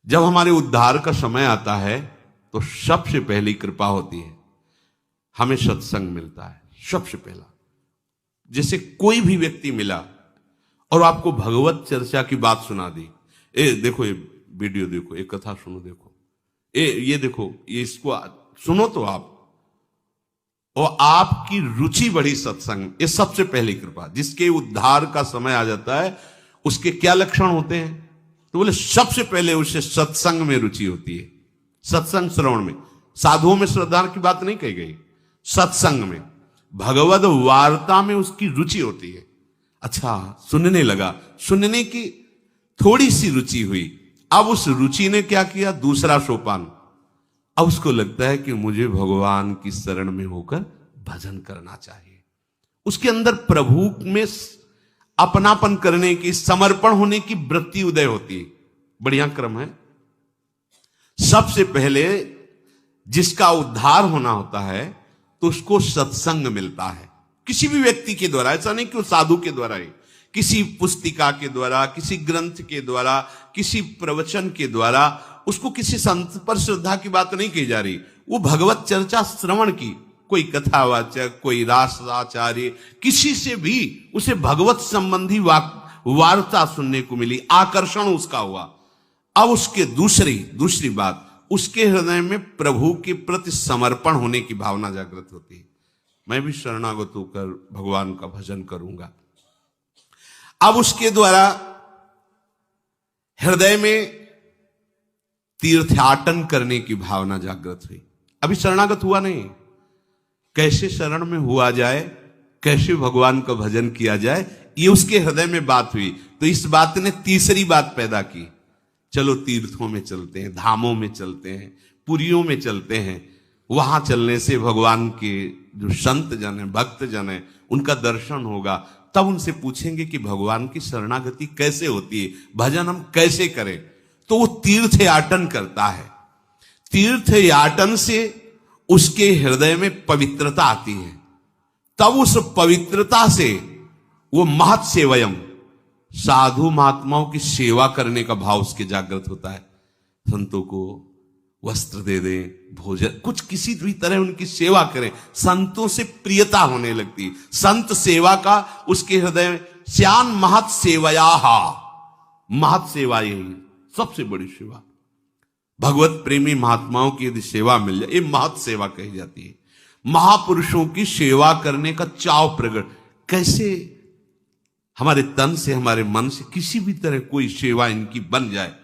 जब हमारे उद्धार का समय आता है तो सबसे पहली कृपा होती है, हमें सत्संग मिलता है सबसे पहला। जैसे कोई भी व्यक्ति मिला और आपको भगवत चर्चा की बात सुना दी, देखो ये वीडियो देखो, एक कथा सुनो, देखो ये देखो, ये इसको सुनो तो आप, और आपकी रुचि बढ़ी सत्संग, ये सबसे पहली कृपा। जिसके उद्धार का समय आ जाता है उसके क्या लक्षण होते हैं? तो बोले सबसे पहले उसे सत्संग में रुचि होती है, सत्संग श्रवण में। साधुओं में श्रद्धा की बात नहीं कही गई, सत्संग में, भगवद वार्ता में उसकी रुचि होती है। अच्छा, सुनने लगा, सुनने की थोड़ी सी रुचि हुई, अब उस रुचि ने क्या किया, दूसरा सोपान, अब उसको लगता है कि मुझे भगवान की शरण में होकर भजन करना चाहिए। उसके अंदर प्रभु में अपनापन करने की, समर्पण होने की वृत्ति उदय होती है। बढ़िया क्रम है। सबसे पहले जिसका उद्धार होना होता है तो उसको सत्संग मिलता है, किसी भी व्यक्ति के द्वारा। ऐसा नहीं कि वो साधु के द्वारा ही, किसी पुस्तिका के द्वारा, किसी ग्रंथ के द्वारा, किसी प्रवचन के द्वारा, उसको किसी संत पर श्रद्धा की बात नहीं की जा रही। वो भगवत चर्चा श्रवण की, कोई कथावाचक, कोई राष्ट्राचार्य, किसी से भी उसे भगवत संबंधी वार्ता सुनने को मिली, आकर्षण उसका हुआ। अब उसके दूसरी बात, उसके हृदय में प्रभु के प्रति समर्पण होने की भावना जागृत होती है। मैं भी शरणागत होकर भगवान का भजन करूंगा। अब उसके द्वारा हृदय में तीर्थाटन करने की भावना जागृत हुई। अभी शरणागत हुआ नहीं, कैसे शरण में हुआ जाए, कैसे भगवान का भजन किया जाए, ये उसके हृदय में बात हुई। तो इस बात ने तीसरी बात पैदा की, चलो तीर्थों में चलते हैं, धामों में चलते हैं, पुरियों में चलते हैं। वहां चलने से भगवान के जो संत जन है, भक्त जन है, उनका दर्शन होगा। तब उनसे पूछेंगे कि भगवान की शरणागति कैसे होती है, भजन हम कैसे करें। तो वो तीर्थ याटन करता है। तीर्थ याटन से उसके हृदय में पवित्रता आती है। तब उस पवित्रता से वो महत् सेवयम, साधु महात्माओं की सेवा करने का भाव उसके जागृत होता है। संतों को वस्त्र दे दें, भोजन, कुछ किसी भी तरह उनकी सेवा करें, संतों से प्रियता होने लगती। संत सेवा का उसके हृदय में श्यान महत् सेवया, महत् सेवा यही सबसे बड़ी सेवा। भगवत प्रेमी महात्माओं की यदि सेवा मिल जाए, ये महत् सेवा कही जाती है। महापुरुषों की सेवा करने का चाव प्रकट, कैसे हमारे तन से, हमारे मन से किसी भी तरह कोई सेवा इनकी बन जाए,